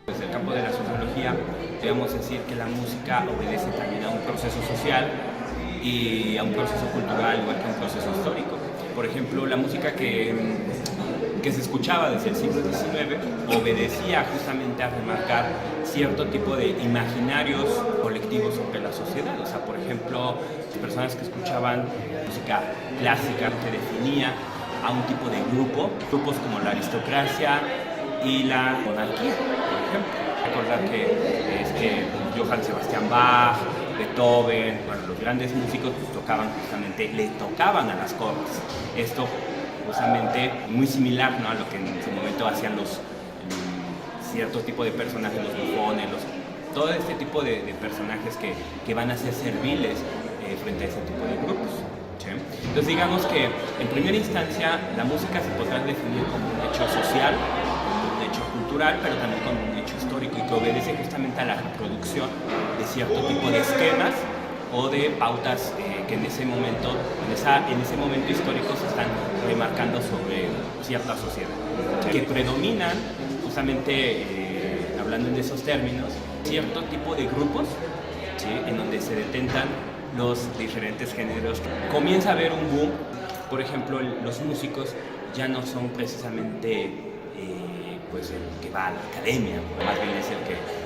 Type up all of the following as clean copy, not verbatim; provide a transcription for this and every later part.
Desde el campo de la sociología, podemos decir que la música obedece también a un proceso social y a un proceso cultural, igual que a un proceso histórico. Por ejemplo, la música que se escuchaba desde el siglo XIX obedecía justamente a remarcar cierto tipo de imaginarios colectivos sobre la sociedad. O sea, por ejemplo, las personas que escuchaban música clásica se definía a un tipo de grupos como la aristocracia y la monarquía, por ejemplo. Recordar que Johann Sebastian Bach, Beethoven, bueno, los grandes músicos le tocaban a las cortes. Esto justamente muy similar, ¿no?, a lo que en su momento hacían cierto tipo de personajes, los bufones, todo este tipo de personajes que van a ser serviles frente a ese tipo de grupos. ¿Sí? Entonces digamos que en primera instancia la música se podrá definir como un hecho social, un hecho cultural, pero también como un hecho histórico y que obedece justamente a la reproducción de cierto tipo de esquemas o de pautas que en ese momento histórico se están remarcando sobre cierta sociedad, que predominan justamente, hablando en esos términos, cierto tipo de grupos, ¿sí?, en donde se detentan los diferentes géneros. Comienza a haber un boom, por ejemplo, los músicos ya no son precisamente pues el que va a la academia, más bien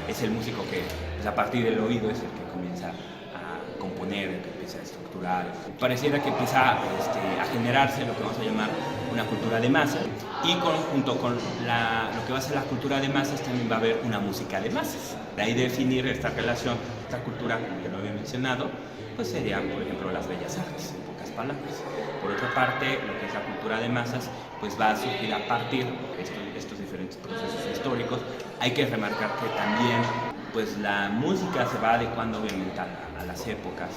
es el músico que pues, a partir del oído es el que comienza a componer, el que empieza a estructurar. Pareciera que empieza a generarse lo que vamos a llamar una cultura de masas, y junto con lo que va a ser la cultura de masas también va a haber una música de masas. De ahí definir esta relación, esta cultura, como ya lo había mencionado, pues serían, por ejemplo, las bellas artes, en pocas palabras. Por otra parte, lo que es la cultura de masas, pues va a surgir a partir de estos diferentes procesos históricos. Hay que remarcar que también pues la música se va adecuando obviamente a las épocas.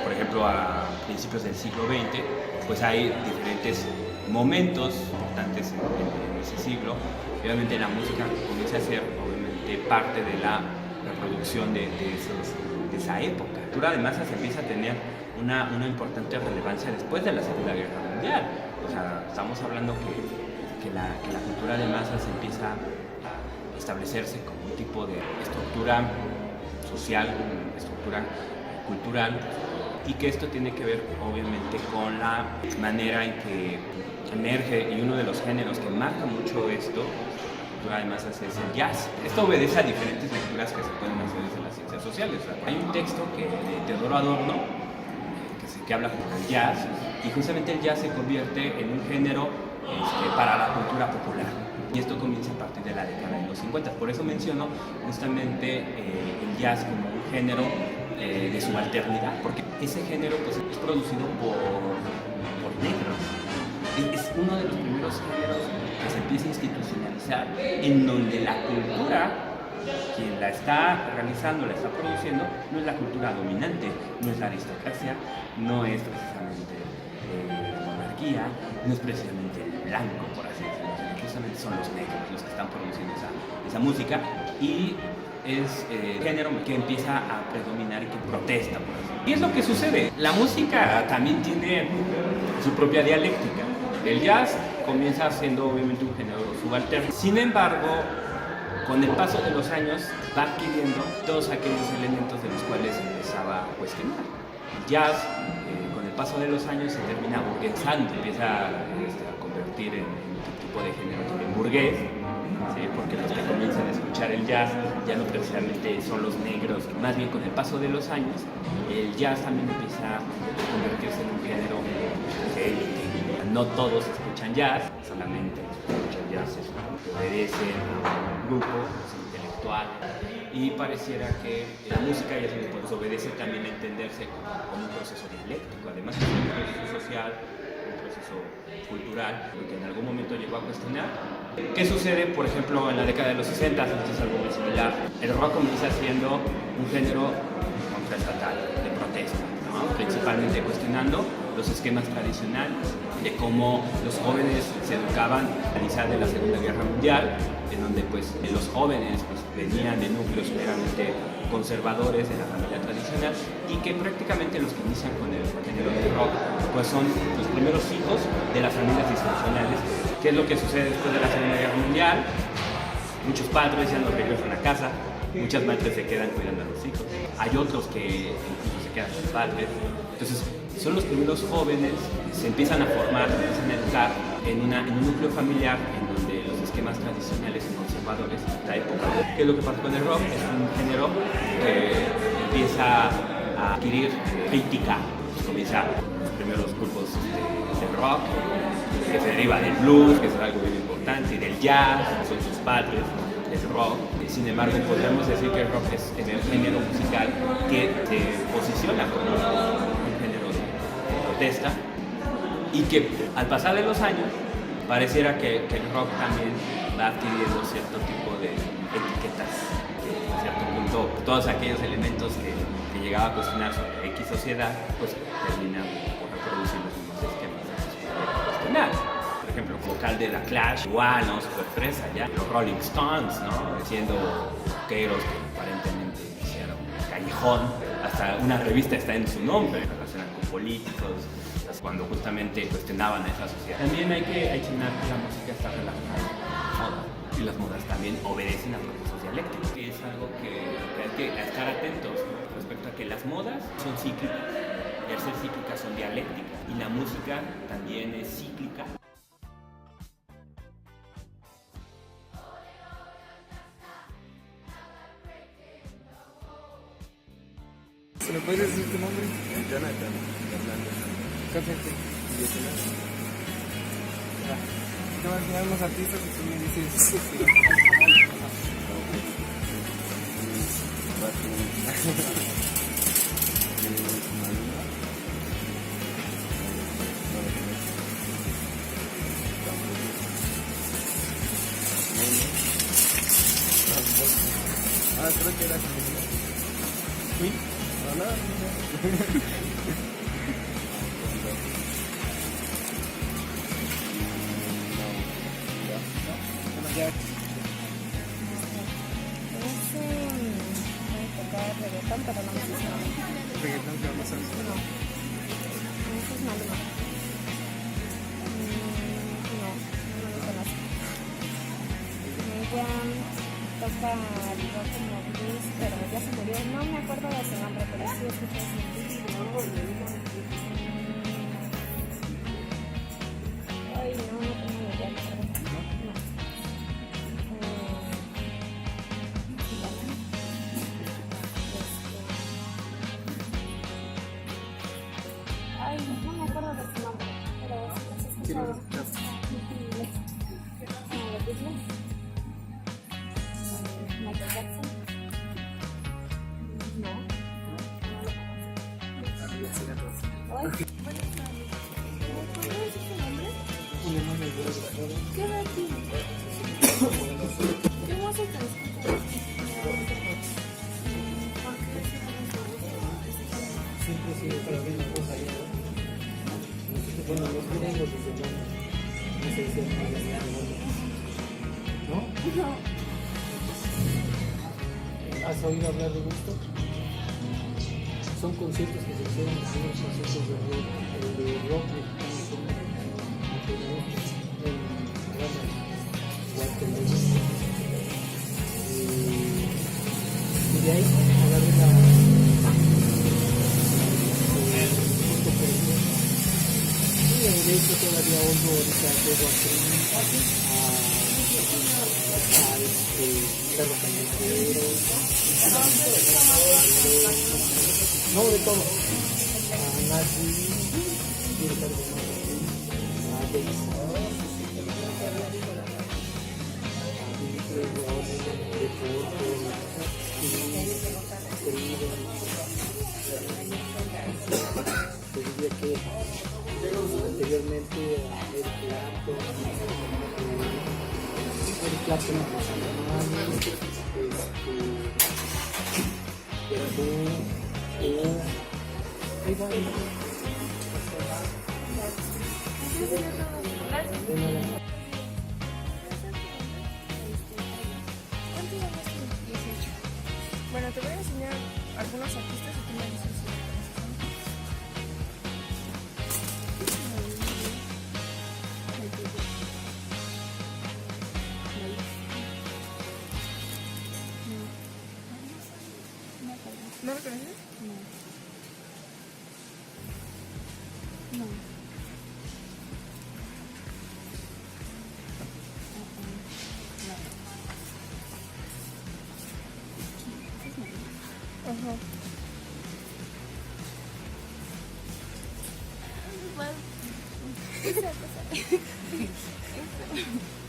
Por ejemplo, a principios del siglo XX, pues hay diferentes momentos importantes en ese siglo. Obviamente la música comienza a ser obviamente parte de la reproducción de esa época. La cultura de masas empieza a tener una importante relevancia después de la Segunda Guerra Mundial. O sea, estamos hablando que la cultura de masas empieza a establecerse como un tipo de estructura social, estructura cultural, y que esto tiene que ver obviamente con la manera en que emerge, y uno de los géneros que marca mucho esto, la cultura de masas, es el jazz. Esto obedece a diferentes lecturas que se pueden hacer desde las ciencias sociales. Hay un texto de Teodoro Adorno que habla del jazz, y justamente el jazz se convierte en un género para la cultura popular. Y esto comienza a partir de la década de los 50. Por eso menciono justamente el jazz como un género de subalternidad, porque ese género pues, es producido por negros. Es uno de los primeros géneros que se empieza a institucionalizar, en donde la cultura, quien la está realizando, la está produciendo, no es la cultura dominante, no es la aristocracia, no es precisamente la monarquía, no es precisamente el blanco, por así decirlo, justamente son los negros los que están produciendo esa música, y es el género que empieza a predominar y que protesta, por así decirlo. Y es lo que sucede. La música también tiene su propia dialéctica. El jazz comienza siendo obviamente un género subalterno. Sin embargo, con el paso de los años va adquiriendo todos aquellos elementos de los cuales se empezaba a cuestionar. El jazz, con el paso de los años, se termina burguesando, empieza a convertir en un tipo de género también burgués, ¿sí? Porque los que comienzan a escuchar el jazz ya no precisamente son los negros, más bien con el paso de los años, el jazz también empieza a convertirse en un género élite. No todos escuchan jazz, solamente escuchan jazz es que obedece a un grupo, es intelectual, y pareciera que la música y el pues, obedece también a entenderse como un proceso dialéctico, además de un proceso social, un proceso cultural, que en algún momento llegó a cuestionar. ¿Qué sucede, por ejemplo, en la década de los 60? Esto es algo muy similar. El rock comienza siendo un género contraestatal, de protesta, ¿no? Principalmente cuestionando los esquemas tradicionales de cómo los jóvenes se educaban a realizar de la Segunda Guerra Mundial, en donde pues los jóvenes pues, venían de núcleos meramente conservadores de la familia tradicional y que prácticamente los que inician con el género del rock pues son los primeros hijos de las familias disfuncionales. ¿Qué es lo que sucede después de la Segunda Guerra Mundial? Muchos padres ya no regresan a casa, muchas madres se quedan cuidando a los hijos, hay otros que incluso se quedan sin padres. Entonces son los primeros jóvenes, se empiezan a formar, se empiezan a educar en un núcleo familiar en donde los esquemas tradicionales y conservadores de la época. ¿Qué es lo que pasa con el rock? Es un género que empieza a adquirir crítica, pues comienza los primeros grupos de rock, que se deriva del blues, que es algo muy importante, y del jazz, que son sus padres del rock. Sin embargo, podemos decir que el rock es el género musical que se posiciona como un género de protesta y que al pasar de los años pareciera que el rock también va adquiriendo cierto tipo de etiquetas. A cierto punto, todos aquellos elementos que llegaba a cuestionar sobre X sociedad, pues terminan por reproducir los mismos esquemas de cuestionar. Por ejemplo, el vocal de The Clash, igual, ¿no? Super fresa, ya. Los Rolling Stones, ¿no? Siendo rockeros que aparentemente hicieron un callejón. Hasta una revista está en su nombre, relacionan con políticos, cuando justamente cuestionaban a esa sociedad. También hay que mencionar que la música está relacionada con la moda, y las modas también obedecen a procesos dialécticos, que es algo que hay que estar atentos respecto a que las modas son cíclicas, y al ser cíclicas son dialécticas, y la música también es cíclica. ¿Se me puede decir tu nombre? Jonathan Hernández. Perfecto. Te voy a enseñar unos artistas y tú me dices. Creo que era ¿Sí? no. Ya. Voy a tocar reggaetón, pero no me sé su nombre. Reggaetón, pero no sabes. No. Ese es Maluma. No lo conozco. Ella toca algo como blues, pero ya se murió. No me acuerdo de su nombre, pero sí escuché su nombre. Ay, no tengo ni idea. No. Ay, no me acuerdo de su nombre, pero sí he escuchado. Los Beatles. Michael Jackson. No. Ay, ¿puedes decir su nombre? ¿Qué edad tiene? ¿Qué música escuchas? Siempre he sido para mí una cosa ahí, ¿no? Bueno, los tengo desde niño. No sé si es más de ¿no? No. ¿Has oído hablar de gusto? Son conciertos que se hicieron, son los conciertos de rock mexicano, y de ahí agarré la y de hecho todavía oigo ahorita luego a Perro Callejero, no de todo, a Nazi, a Daisy, te diría que anteriormente a Eric Clapton, los alemanes, Perú, ahí va. algunos artistas y tú me dices si lo conoces. ¿No lo conoces? No. Ajá.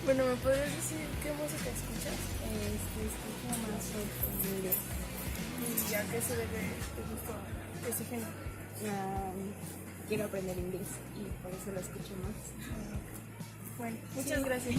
Bueno, ¿me podrías decir qué música escuchas? Escucho más en inglés. ¿Y a qué se debe tu gusto a ese género? Quiero aprender inglés y por eso lo escucho más. Bueno, muchas gracias.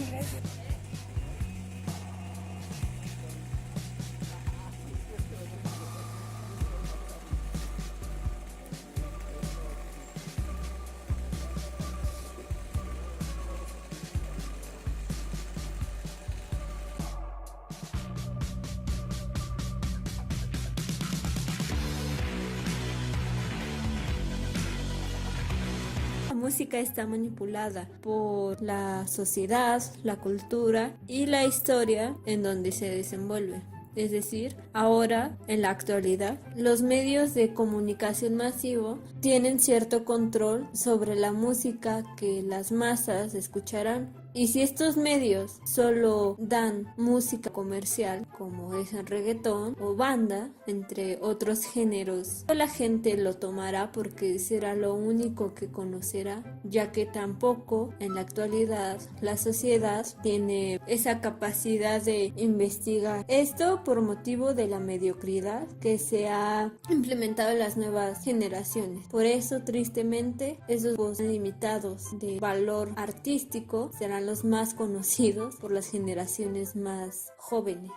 La música está manipulada por la sociedad, la cultura y la historia en donde se desenvuelve. Es decir, ahora, en la actualidad, los medios de comunicación masivo tienen cierto control sobre la música que las masas escucharán. Y si estos medios solo dan música comercial, como es el reggaetón o banda, entre otros géneros, la gente lo tomará porque será lo único que conocerá, ya que tampoco en la actualidad la sociedad tiene esa capacidad de investigar. Esto por motivo de la mediocridad que se ha implementado en las nuevas generaciones. Por eso, tristemente, esos grupos limitados de valor artístico serán los más conocidos por las generaciones más jóvenes.